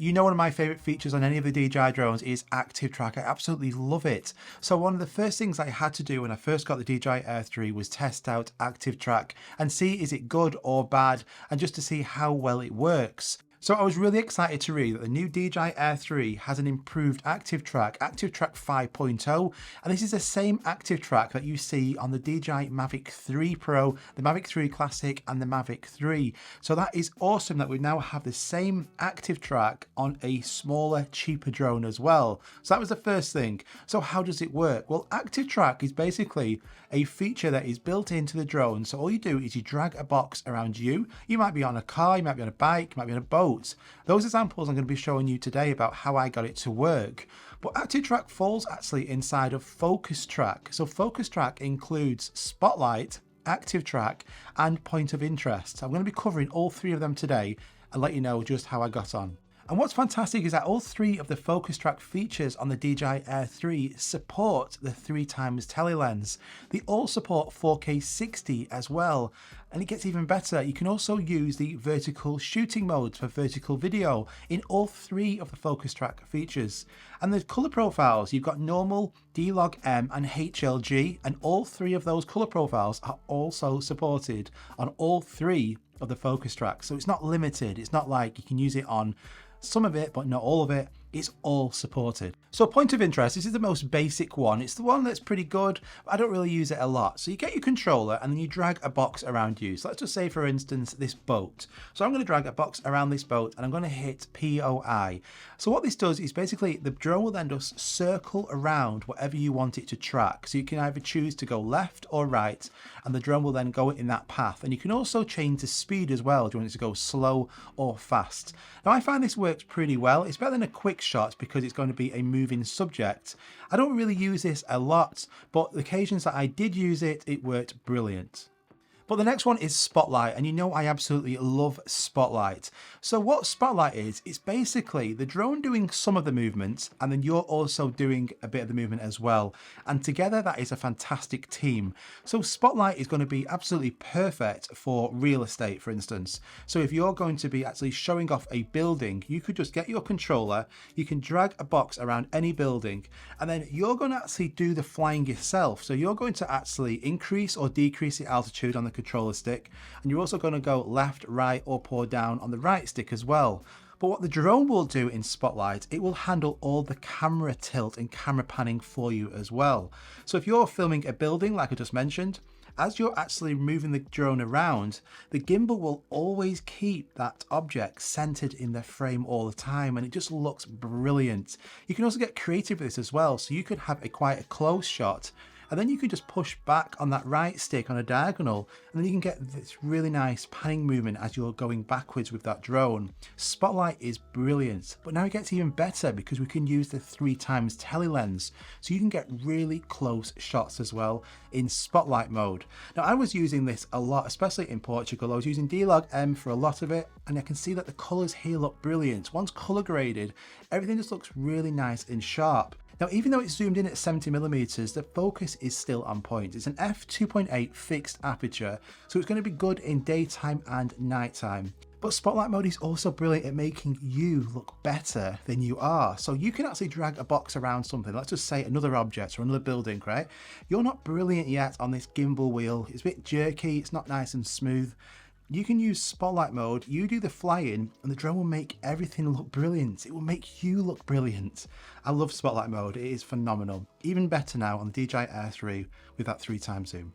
You know, one of my favorite features on any of the DJI drones is Active Track. I absolutely love it. So one of the first things I had to do when I first got the DJI Air 3 was test out Active Track and see is it good or bad, and just to see how well it works. So I was really excited to read that the new DJI Air 3 has an improved Active Track 5.0, and this is the same Active Track that you see on the DJI Mavic 3 Pro, the Mavic 3 Classic and the Mavic 3. So that is awesome that we now have the same Active Track on a smaller, cheaper drone as well. So that was the first thing. So how does it work? Well, Active Track is basically a feature that is built into the drone. So all you do is you drag a box around you. You might be on a car, you might be on a bike, you might be on a boat. Those examples I'm going to be showing you today about how I got it to work. But Active Track falls actually inside of Focus Track. So Focus Track includes Spotlight, Active Track and Point of Interest. I'm going to be covering all three of them today and let you know just how I got on. And what's fantastic is that all three of the Focus Track features on the DJI Air 3 support the 3x telelens. They all support 4K 60 as well. And it gets even better. You can also use the vertical shooting modes for vertical video in all three of the Focus Track features. And the color profiles, you've got normal, D-Log-M and HLG, and all three of those color profiles are also supported on all three of the Focus Track. So it's not limited. It's not like you can use it on some of it, but not all of it. It's all supported. So Point of Interest, this is the most basic one. It's the one that's pretty good, but I don't really use it a lot. So you get your controller and then you drag a box around you. So let's just say, for instance, this boat. So I'm going to drag a box around this boat and I'm going to hit POI. So what this does is basically the drone will then just circle around whatever you want it to track. So you can either choose to go left or right, and the drone will then go in that path. And you can also change the speed as well. Do you want it to go slow or fast? Now I find this works pretty well. It's better than a quick shot because it's going to be a moving subject. I don't really use this a lot, but the occasions that I did use it, it worked brilliant. But the next one is Spotlight, and you know I absolutely love Spotlight. So what Spotlight is, it's basically the drone doing some of the movement, and then you're also doing a bit of the movement as well. And together that is a fantastic team. So Spotlight is going to be absolutely perfect for real estate, for instance. So if you're going to be actually showing off a building, you could just get your controller, you can drag a box around any building, and then you're going to actually do the flying yourself. So you're going to actually increase or decrease the altitude on the controller stick, and you're also going to go left, right, up or down on the right stick as well. But what the drone will do in Spotlight, it will handle all the camera tilt and camera panning for you as well. So if you're filming a building like I just mentioned, as you're actually moving the drone around, the gimbal will always keep that object centered in the frame all the time, and it just looks brilliant. You can also get creative with this as well, so you could have quite a close shot, and then you can just push back on that right stick on a diagonal, and then you can get this really nice panning movement as you're going backwards with that drone. Spotlight is brilliant, but now it gets even better because we can use the 3x telelens, so you can get really close shots as well in Spotlight mode. Now I was using this a lot, especially in Portugal. I was using D-Log-M for a lot of it, and I can see that the colors here look brilliant. Once color graded, everything just looks really nice and sharp. Now, even though it's zoomed in at 70mm, the focus is still on point. It's an f2.8 fixed aperture, so it's going to be good in daytime and nighttime. But Spotlight mode is also brilliant at making you look better than you are. So you can actually drag a box around something, let's just say another object or another building, right? You're not brilliant yet on this gimbal wheel. It's a bit jerky, it's not nice and smooth. You can use Spotlight mode, you do the flying, and the drone will make everything look brilliant. It will make you look brilliant. I love Spotlight mode, it is phenomenal. Even better now on the DJI Air 3 with that 3x zoom.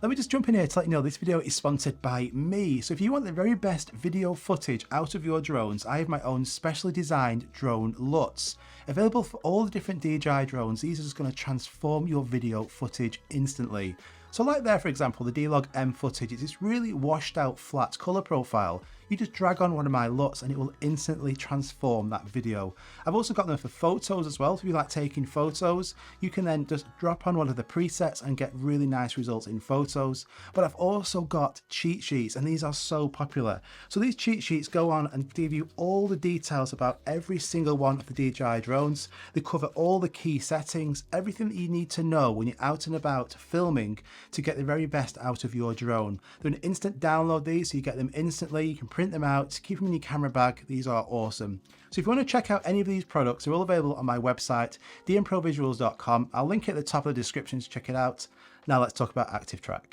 Let me just jump in here to let you know this video is sponsored by me. So if you want the very best video footage out of your drones, I have my own specially designed drone LUTs. Available for all the different DJI drones, these are just going to transform your video footage instantly. So like there, for example, the D-Log-M footage is this really washed out flat color profile. You just drag on one of my LUTs and it will instantly transform that video. I've also got them for photos as well. If you like taking photos, you can then just drop on one of the presets and get really nice results in photos. But I've also got cheat sheets, and these are so popular. So these cheat sheets go on and give you all the details about every single one of the DJI drones. They cover all the key settings, everything that you need to know when you're out and about filming to get the very best out of your drone. They're an instant download, these, so you get them instantly. You can print print them out, keep them in your camera bag. These are awesome. So if you want to check out any of these products, they're all available on my website, dmprovisuals.com. I'll link it at the top of the description to check it out. Now let's talk about ActiveTrack.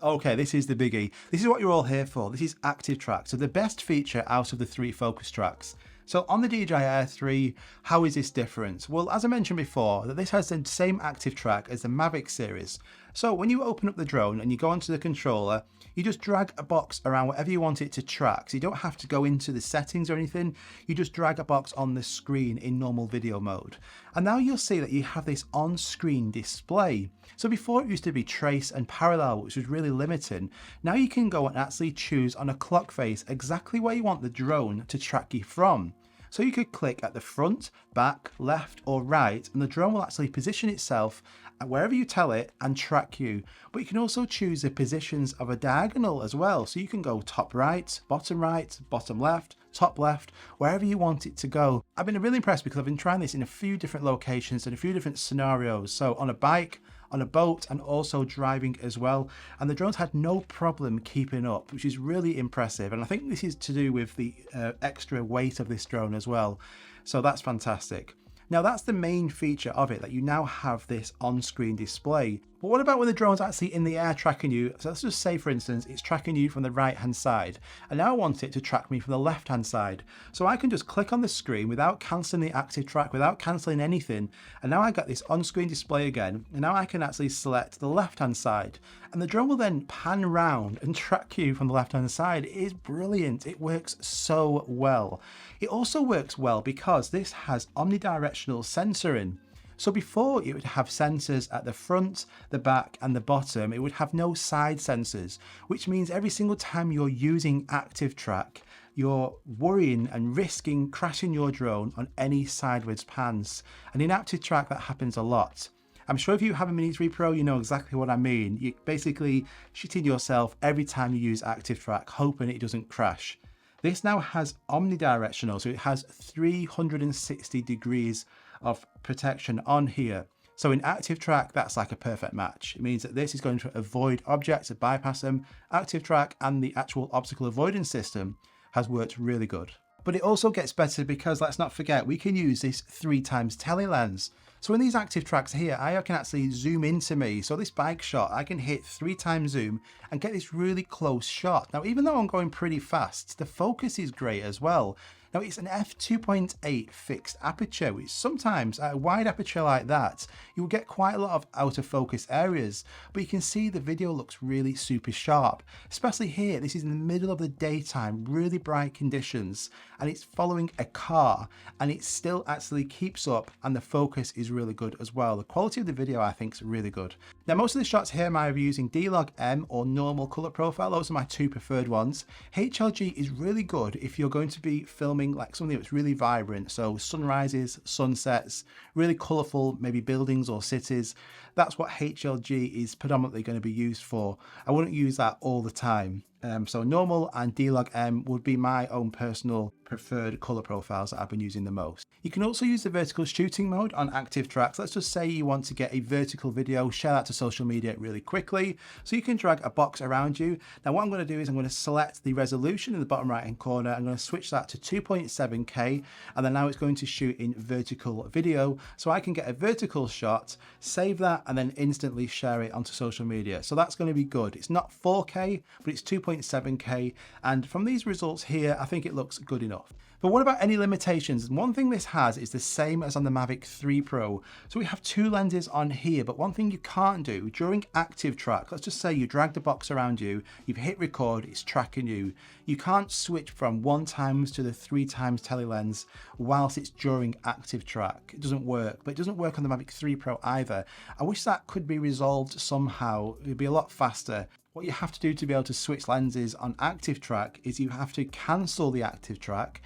Okay, this is the biggie. This is what you're all here for. This is ActiveTrack. So the best feature out of the 3 focus tracks. So on the DJI Air 3, how is this different? Well, as I mentioned before, that this has the same ActiveTrack as the Mavic series. So when you open up the drone and you go onto the controller, you just drag a box around whatever you want it to track. So you don't have to go into the settings or anything. You just drag a box on the screen in normal video mode. And now you'll see that you have this on-screen display. So before it used to be trace and parallel, which was really limiting. Now you can go and actually choose on a clock face exactly where you want the drone to track you from. So you could click at the front, back, left or right, and the drone will actually position itself wherever you tell it and track you. But you can also choose the positions of a diagonal as well. So you can go top right, bottom left, top left, wherever you want it to go. I've been really impressed because I've been trying this in a few different locations and a few different scenarios. So on a bike, on a boat, and also driving as well. And the drones had no problem keeping up, which is really impressive. And I think this is to do with the extra weight of this drone as well. So that's fantastic. Now that's the main feature of it, that you now have this on-screen display. But what about when the drone's actually in the air tracking you? So let's just say, for instance, it's tracking you from the right-hand side, and now I want it to track me from the left-hand side. So I can just click on the screen without cancelling the ActiveTrack, without cancelling anything, and now I got this on-screen display again, and now I can actually select the left-hand side, and the drone will then pan round and track you from the left-hand side. It is brilliant. It works so well. It also works well because this has omnidirectional sensoring. So before it would have sensors at the front, the back and the bottom, it would have no side sensors, which means every single time you're using ActiveTrack, you're worrying and risking crashing your drone on any sideways pans. And in ActiveTrack that happens a lot. I'm sure if you have a Mini 3 Pro, you know exactly what I mean. You're basically shitting yourself every time you use ActiveTrack, hoping it doesn't crash. This now has omnidirectional, so it has 360 degrees of protection on here. So in ActiveTrack, that's like a perfect match. It means that this is going to avoid objects and bypass them. ActiveTrack and the actual obstacle avoidance system has worked really good. But it also gets better because, let's not forget, we can use this 3x telelens. So in these ActiveTracks here, I can actually zoom into me. So this bike shot, I can hit 3x zoom and get this really close shot. Now, even though I'm going pretty fast, the focus is great as well. Now it's an f2.8 fixed aperture, which sometimes at a wide aperture like that, you will get quite a lot of out of focus areas, but you can see the video looks really super sharp, especially here. This is in the middle of the daytime, really bright conditions, and it's following a car, and it still actually keeps up, and the focus is really good as well. The quality of the video I think is really good. Now most of the shots here I'm either using D-Log-M or normal color profile. Those are my 2 preferred ones. HLG is really good if you're going to be filming like something that's really vibrant, so sunrises, sunsets, really colourful, maybe buildings or cities. That's what HLG is predominantly going to be used for. I wouldn't use that all the time. So normal and D-Log-M would be my own personal preferred color profiles that I've been using the most. You can also use the vertical shooting mode on ActiveTrack. Let's just say you want to get a vertical video, share that to social media really quickly. So you can drag a box around you. Now what I'm going to do is I'm going to select the resolution in the bottom right hand corner. I'm going to switch that to 2.7K, and then now it's going to shoot in vertical video. So I can get a vertical shot, save that, and then instantly share it onto social media. So that's going to be good. It's not 4K, but it's 2.7K. And from these results here, I think it looks good enough. But what about any limitations? One thing this has is the same as on the Mavic 3 Pro. So we have 2 lenses on here, but one thing you can't do during ActiveTrack, let's just say you drag the box around you, you've hit record, it's tracking you. You can't switch from 1x to the 3x telelens whilst it's during ActiveTrack. It doesn't work, but it doesn't work on the Mavic 3 Pro either. I wish that could be resolved somehow. It'd be a lot faster. What you have to do to be able to switch lenses on ActiveTrack is you have to cancel the ActiveTrack,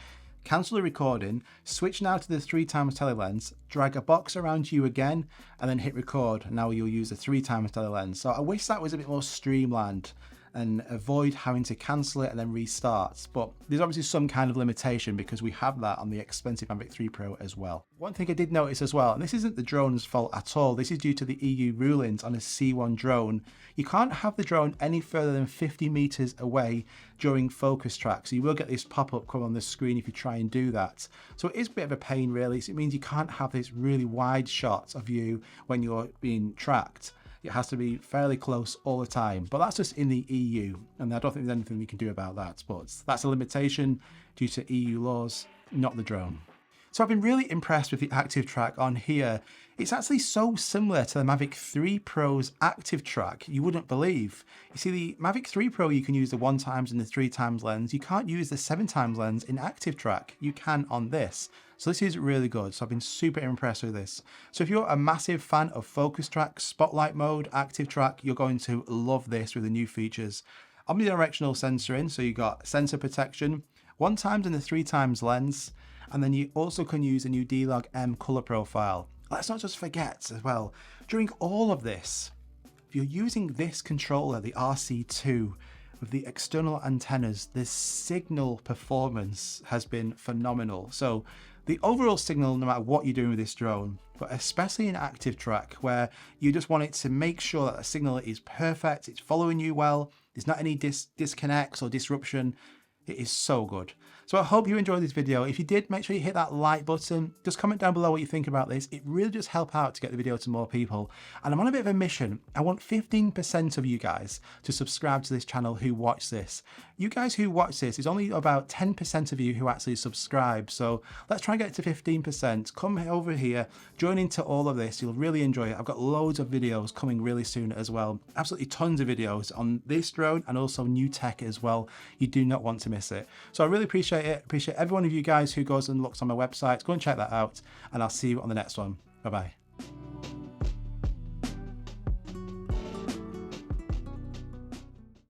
cancel the recording, switch now to the 3x telelens, drag a box around you again, and then hit record. Now you'll use the 3x telelens. So I wish that was a bit more streamlined. and avoid having to cancel it and then restart. But there's obviously some kind of limitation because we have that on the expensive Mavic 3 Pro as well. One thing I did notice as well, and this isn't the drone's fault at all, this is due to the EU rulings on a C1 drone. You can't have the drone any further than 50 meters away during focus track. So you will get this pop-up come on the screen if you try and do that. So it is a bit of a pain really. So it means you can't have this really wide shot of you when you're being tracked. It has to be fairly close all the time, but that's just in the EU, and I don't think there's anything we can do about that, but that's a limitation due to EU laws, not the drone. So I've been really impressed with the Active Track on here. It's actually so similar to the Mavic 3 Pro's Active Track, you wouldn't believe. You see, the Mavic 3 Pro, you can use the 1x and the 3x lens. You can't use the 7x lens in Active Track. You can on this. So this is really good. So I've been super impressed with this. So if you're a massive fan of Focus Track, Spotlight Mode, Active Track, you're going to love this with the new features. Omnidirectional sensoring, so you got sensor protection, 1x and the 3x lens, and then you also can use a new D-Log M color profile. Let's not just forget as well, during all of this, if you're using this controller, the RC2, with the external antennas, the signal performance has been phenomenal. So the overall signal, no matter what you're doing with this drone, but especially in Active Track, where you just want it to make sure that the signal is perfect, it's following you well, there's not any disconnects or disruption. It is so good. So I hope you enjoyed this video. If you did, make sure you hit that like button. Just comment down below what you think about this. It really does help out to get the video to more people. And I'm on a bit of a mission. I want 15% of you guys to subscribe to this channel who watch this. You guys who watch this, it's only about 10% of you who actually subscribe. So let's try and get it to 15%. Come over here, join into all of this. You'll really enjoy it. I've got loads of videos coming really soon as well. Absolutely tons of videos on this drone and also new tech as well. You do not want to miss it. So I really appreciate it. Appreciate every one of you guys who goes and looks on my website. Go and check that out, and I'll see you on the next one. Bye bye.